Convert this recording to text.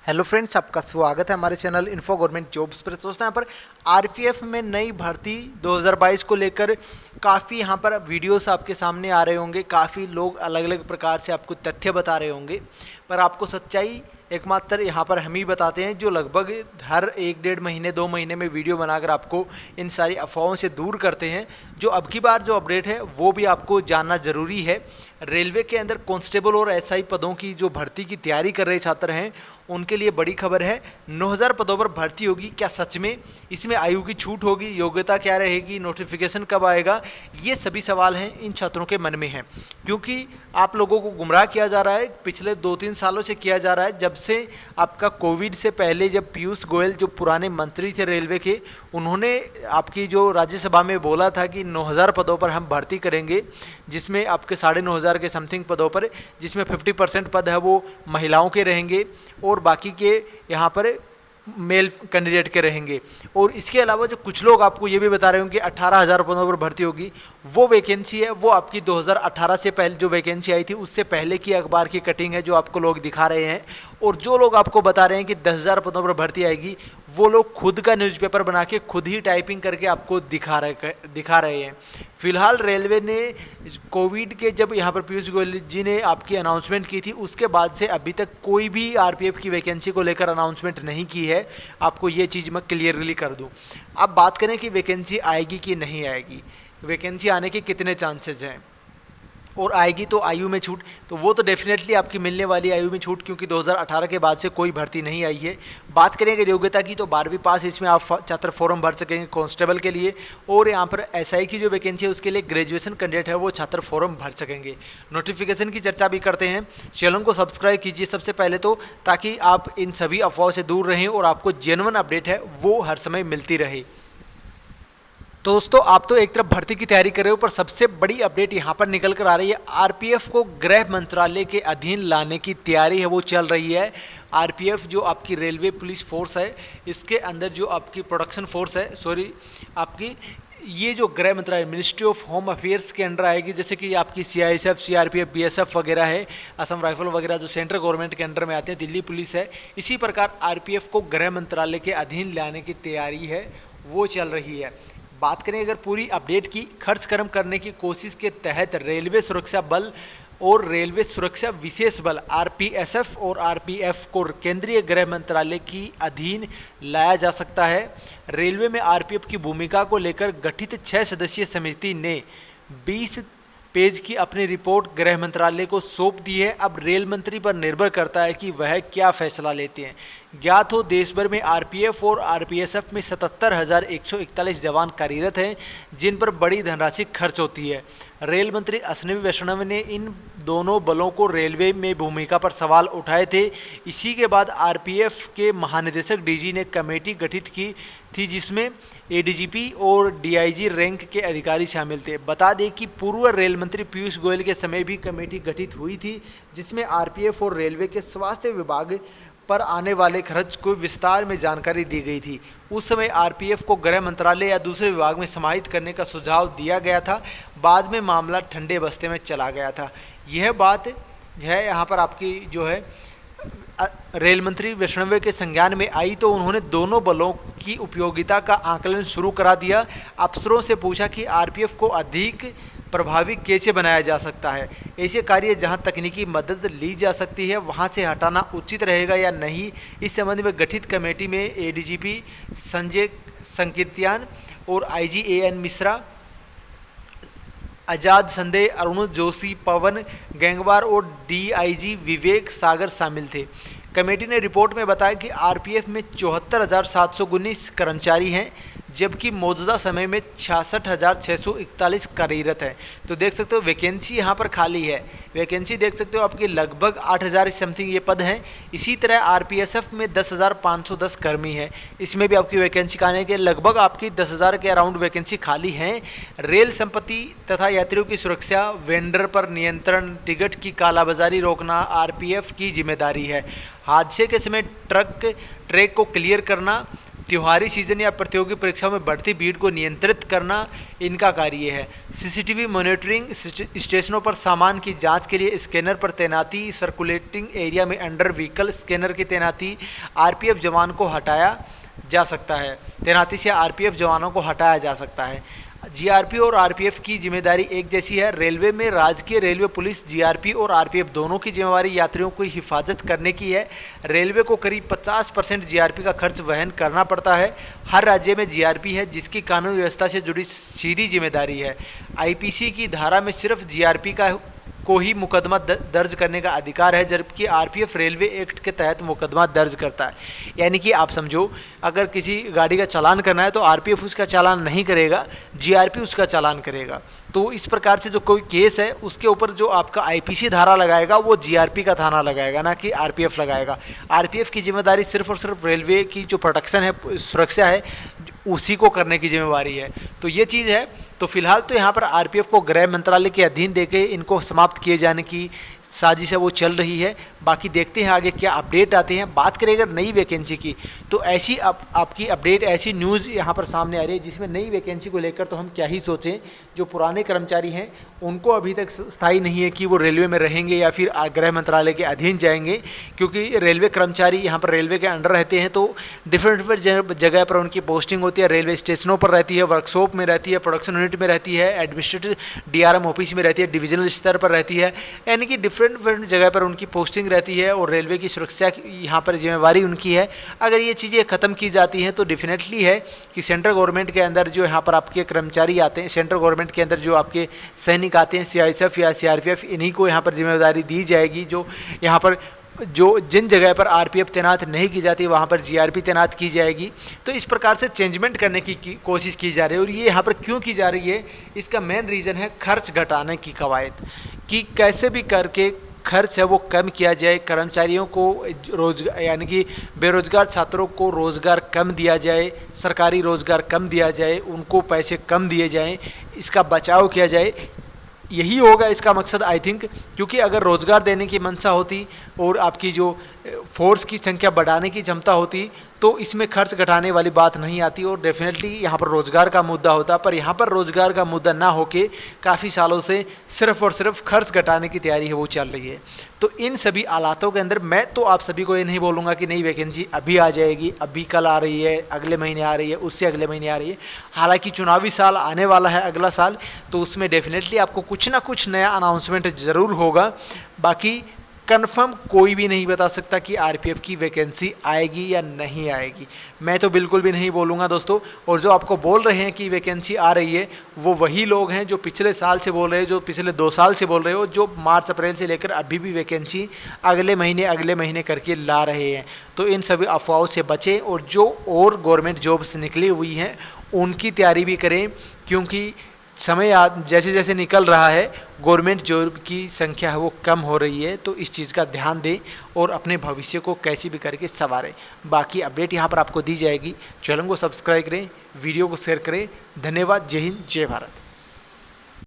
Hello friends, आपका स्वागत है हमारे चैनल इन्फो गवर्नमेंट जॉब्स पर। दोस्तों, यहाँ पर आरपीएफ में नई भर्ती 2022 को लेकर काफ़ी यहाँ पर वीडियोस आपके सामने आ रहे होंगे। काफ़ी लोग अलग अलग प्रकार से आपको तथ्य बता रहे होंगे, पर आपको सच्चाई एकमात्र यहाँ पर हम ही बताते हैं, जो लगभग हर 1-1.5 महीने 2 महीने में वीडियो बनाकर आपको इन सारी अफवाहों से दूर करते हैं। जो अब की बार जो अपडेट है वो भी आपको जानना ज़रूरी है। रेलवे के अंदर कांस्टेबल और एसआई पदों की जो भर्ती की तैयारी कर रहे छात्र हैं उनके लिए बड़ी खबर है। 9000 पदों पर भर्ती होगी। क्या सच में इसमें आयु की छूट होगी? योग्यता क्या रहेगी? नोटिफिकेशन कब आएगा? ये सभी सवाल हैं इन छात्रों के मन में हैं, क्योंकि आप लोगों को गुमराह किया जा रहा है। पिछले 2-3 सालों से किया जा रहा है। जब से आपका कोविड से पहले, जब पीयूष गोयल जो पुराने मंत्री थे रेलवे के, उन्होंने आपकी जो राज्यसभा में बोला था कि 9000 पदों पर हम भर्ती करेंगे, जिसमें आपके 9500 के समथिंग पदों पर, जिसमें 50% पद है वो महिलाओं के रहेंगे और बाकी के यहाँ पर मेल कैंडिडेट के रहेंगे। और इसके अलावा जो कुछ लोग आपको ये भी बता रहे होंगे कि 18,000 पदों पर भर्ती होगी, वो वैकेंसी है वो आपकी 2018 से पहले जो वैकेंसी आई थी उससे पहले की अखबार की कटिंग है जो आपको लोग दिखा रहे हैं। और जो लोग आपको बता रहे हैं कि 10,000 पदों पर भर्ती आएगी, वो लोग खुद का न्यूज़पेपर बना के खुद ही टाइपिंग करके आपको दिखा रहे हैं। फिलहाल रेलवे ने कोविड के, जब यहाँ पर पीयूष गोयल जी ने आपकी अनाउंसमेंट की थी, उसके बाद से अभी तक कोई भी आरपीएफ की वैकेंसी को लेकर अनाउंसमेंट नहीं की है। आपको ये चीज़ मैं क्लियरली कर दूँ। अब बात करें कि वैकेंसी आएगी कि नहीं आएगी, वैकेंसी आने के कितने चांसेस हैं, और आएगी तो आयु में छूट, तो वो तो डेफिनेटली आपकी मिलने वाली आयु में छूट, क्योंकि 2018 के बाद से कोई भर्ती नहीं आई है। बात करेंगे योग्यता की, तो 12वीं पास, इसमें आप छात्र फॉर्म भर सकेंगे कांस्टेबल के लिए। और यहाँ पर एसआई की जो वैकेंसी है उसके लिए ग्रेजुएशन कैंडिडेट है वो छात्र फॉर्म भर सकेंगे। नोटिफिकेशन की चर्चा भी करते हैं। चैनल को सब्सक्राइब कीजिए सबसे पहले तो, ताकि आप इन सभी अफवाहों से दूर रहें और आपको जेन्युइन अपडेट है वो हर समय मिलती रहे। तो दोस्तों, आप तो एक तरफ भर्ती की तैयारी कर रहे हो, पर सबसे बड़ी अपडेट यहाँ पर निकल कर आ रही है। आरपीएफ को गृह मंत्रालय के अधीन लाने की तैयारी है वो चल रही है। आरपीएफ जो आपकी रेलवे पुलिस फोर्स है, इसके अंदर जो आपकी प्रोडक्शन फोर्स है, आपकी ये जो गृह मंत्रालय मिनिस्ट्री ऑफ होम अफेयर्स के अंडर आएगी, जैसे कि आपकी सीआईएसएफ, सीआरपीएफ, बीएसएफ वगैरह है, असम राइफल वगैरह जो सेंट्रल गवर्नमेंट के अंडर में आते हैं, दिल्ली पुलिस है, इसी प्रकार आरपीएफ को गृह मंत्रालय के अधीन लाने की तैयारी है वो चल रही है। बात करें अगर पूरी अपडेट की, खर्च कम करने की कोशिश के तहत रेलवे सुरक्षा बल और रेलवे सुरक्षा विशेष बल आरपीएसएफ और आरपीएफ को केंद्रीय गृह मंत्रालय की अधीन लाया जा सकता है। रेलवे में आरपीएफ की भूमिका को लेकर गठित 6 सदस्यीय समिति ने 20 पेज की अपनी रिपोर्ट गृह मंत्रालय को सौंप दी है। अब रेल मंत्री पर निर्भर करता है कि वह क्या फैसला लेते हैं। ज्ञात हो, देश भर में आरपीएफ और आरपीएसएफ में 77,141 जवान कार्यरत हैं, जिन पर बड़ी धनराशि खर्च होती है। रेल मंत्री अश्विनी वैष्णव ने इन दोनों बलों को रेलवे में भूमिका पर सवाल उठाए थे। इसी के बाद आरपीएफ के महानिदेशक डीजी ने कमेटी गठित की थी, जिसमें एडीजीपी और डीआईजी रैंक के अधिकारी शामिल थे। बता दें कि पूर्व रेल मंत्री पीयूष गोयल के समय भी कमेटी गठित हुई थी, जिसमें आरपीएफ और रेलवे के स्वास्थ्य विभाग पर आने वाले खर्च को विस्तार में जानकारी दी गई थी। उस समय आरपीएफ को गृह मंत्रालय या दूसरे विभाग में समाहित करने का सुझाव दिया गया था। बाद में मामला ठंडे बस्ते में चला गया था। यह बात है यहाँ पर आपकी जो है रेल मंत्री वैष्णव के संज्ञान में आई, तो उन्होंने दोनों बलों की उपयोगिता का आकलन शुरू करा दिया। अफसरों से पूछा कि आरपीएफ को अधिक प्रभावी कैसे बनाया जा सकता है। ऐसे कार्य जहां तकनीकी मदद ली जा सकती है वहां से हटाना उचित रहेगा या नहीं। इस संबंध में गठित कमेटी में एडीजीपी संजय संकीर्तियान और आईजी एएन मिश्रा, आजाद संदेह, अरुण जोशी, पवन गंगवार और डीआईजी विवेक सागर शामिल थे। कमेटी ने रिपोर्ट में बताया कि आरपीएफ में 74,719 कर्मचारी हैं, जबकि मौजूदा समय में 66,641 कार्यरत है। तो देख सकते हो वैकेंसी यहाँ पर खाली है। वैकेंसी देख सकते हो आपकी लगभग 8,000 समथिंग ये पद हैं। इसी तरह आरपीएसएफ में 10,510 कर्मी हैं, इसमें भी आपकी वैकेंसी खाने के लगभग आपकी 10,000 के अराउंड वैकेंसी खाली हैं। रेल संपत्ति तथा यात्रियों की सुरक्षा, वेंडर पर नियंत्रण, टिकट की कालाबाजारी रोकना आरपीएफ की जिम्मेदारी है। हादसे के समय ट्रैक को क्लियर करना, त्योहारी सीजन या प्रतियोगी परीक्षाओं में बढ़ती भीड़ को नियंत्रित करना इनका कार्य है। सीसीटीवी मॉनिटरिंग, स्टेशनों पर सामान की जांच के लिए स्कैनर पर तैनाती, सर्कुलेटिंग एरिया में अंडर व्हीकल स्कैनर की तैनाती, आरपीएफ जवान को हटाया जा सकता है, तैनाती से आरपीएफ जवानों को हटाया जा सकता है। जीआरपी और आरपीएफ की जिम्मेदारी एक जैसी है। रेलवे में राजकीय रेलवे पुलिस, जीआरपी और आरपीएफ दोनों की जिम्मेदारी यात्रियों की हिफाजत करने की है। रेलवे को करीब 50% जीआरपी का खर्च वहन करना पड़ता है। हर राज्य में जीआरपी है जिसकी कानून व्यवस्था से जुड़ी सीधी जिम्मेदारी है। आईपीसी की धारा में सिर्फ जीआरपी को ही मुकदमा दर्ज करने का अधिकार है, जबकि आरपीएफ रेलवे एक्ट के तहत मुकदमा दर्ज करता है। यानी कि आप समझो, अगर किसी गाड़ी का चालान करना है तो आरपीएफ उसका चालान नहीं करेगा, जीआरपी उसका चालान करेगा। तो इस प्रकार से जो कोई केस है उसके ऊपर जो आपका आईपीसी धारा लगाएगा वो जीआरपी का थाना लगाएगा, ना कि आरपीएफ लगाएगा। आरपीएफ की जिम्मेदारी सिर्फ और सिर्फ रेलवे की जो प्रोटेक्शन है, सुरक्षा है, उसी को करने की जिम्मेवारी है। तो ये चीज़ है। तो फिलहाल तो यहाँ पर आरपीएफ को गृह मंत्रालय के अधीन देके इनको समाप्त किए जाने की साजिश है वो चल रही है। बाकी देखते हैं आगे क्या अपडेट आते हैं। बात करें अगर नई वैकेंसी की, तो ऐसी आपकी अपडेट, ऐसी न्यूज़ यहाँ पर सामने आ रही है जिसमें नई वैकेंसी को लेकर तो हम क्या ही सोचें। जो पुराने कर्मचारी हैं उनको अभी तक स्थायी नहीं है कि वो रेलवे में रहेंगे या फिर गृह मंत्रालय के अधीन जाएंगे, क्योंकि रेलवे कर्मचारी यहाँ पर रेलवे के अंडर रहते हैं तो डिफरेंट जगह पर उनकी पोस्टिंग होती है। रेलवे स्टेशनों पर रहती है, वर्कशॉप में रहती है, प्रोडक्शन यूनिट में रहती है, एडमिनिस्ट्रेटिव डीआरएम ऑफिस में रहती है, डिविजनल स्तर पर रहती है, यानी कि डिफरेंट जगह पर उनकी पोस्टिंग रहती है और रेलवे की सुरक्षा यहाँ पर जिम्मेवारी उनकी है। अगर ये चीज़ें ख़त्म की जाती हैं तो डेफिनेटली है कि सेंट्रल गवर्नमेंट के अंदर जो यहाँ पर आपके कर्मचारी आते हैं, सेंट्रल गवर्नमेंट के अंदर जो आपके सैनिक आते हैं, सीआईएसएफ या सीआरपीएफ, इन्हीं को यहाँ पर जिम्मेदारी दी जाएगी। जो यहाँ पर जिन जगह पर आरपीएफ तैनात नहीं की जाती वहाँ पर जीआरपी तैनात की जाएगी। तो इस प्रकार से चेंजमेंट करने की कोशिश की जा रही है। और ये यहाँ पर क्यों की जा रही है, इसका मेन रीज़न है खर्च घटाने की कवायद, कि कैसे भी करके खर्च है वो कम किया जाए, कर्मचारियों को रोजगार, यानी कि बेरोजगार छात्रों को रोज़गार कम दिया जाए, सरकारी रोज़गार कम दिया जाए, उनको पैसे कम दिए जाएं, इसका बचाव किया जाए। यही होगा इसका मकसद आई थिंक, क्योंकि अगर रोज़गार देने की मंशा होती और आपकी जो फोर्स की संख्या बढ़ाने की क्षमता होती तो इसमें खर्च घटाने वाली बात नहीं आती और डेफिनेटली यहाँ पर रोज़गार का मुद्दा होता। पर यहाँ पर रोज़गार का मुद्दा ना होके काफ़ी सालों से सिर्फ और सिर्फ खर्च घटाने की तैयारी है वो चल रही है। तो इन सभी हालातों के अंदर मैं तो आप सभी को ये नहीं बोलूँगा कि नई वैकेंसी अभी आ जाएगी, अभी कल आ रही है, अगले महीने आ रही है, उससे अगले महीने आ रही है। हालांकि चुनावी साल आने वाला है अगला साल, तो उसमें डेफिनेटली आपको कुछ ना कुछ नया अनाउंसमेंट ज़रूर होगा। बाकी कन्फर्म कोई भी नहीं बता सकता कि आरपीएफ की वैकेंसी आएगी या नहीं आएगी, मैं तो बिल्कुल भी नहीं बोलूँगा दोस्तों। और जो आपको बोल रहे हैं कि वैकेंसी आ रही है वो वही लोग हैं जो पिछले साल से बोल रहे हैं, जो पिछले 2 साल से बोल रहे हो, जो मार्च अप्रैल से लेकर अभी भी वैकेंसी अगले महीने करके ला रहे हैं। तो इन सभी अफवाहों से बचें और जो और गवर्नमेंट जॉब्स निकली हुई हैं उनकी तैयारी भी करें, क्योंकि समय जैसे जैसे निकल रहा है गवर्नमेंट जॉब की संख्या है वो कम हो रही है। तो इस चीज़ का ध्यान दें और अपने भविष्य को कैसे भी करके संवारें। बाकी अपडेट यहाँ पर आपको दी जाएगी। चैनल को सब्सक्राइब करें, वीडियो को शेयर करें। धन्यवाद। जय हिंद, जय भारत।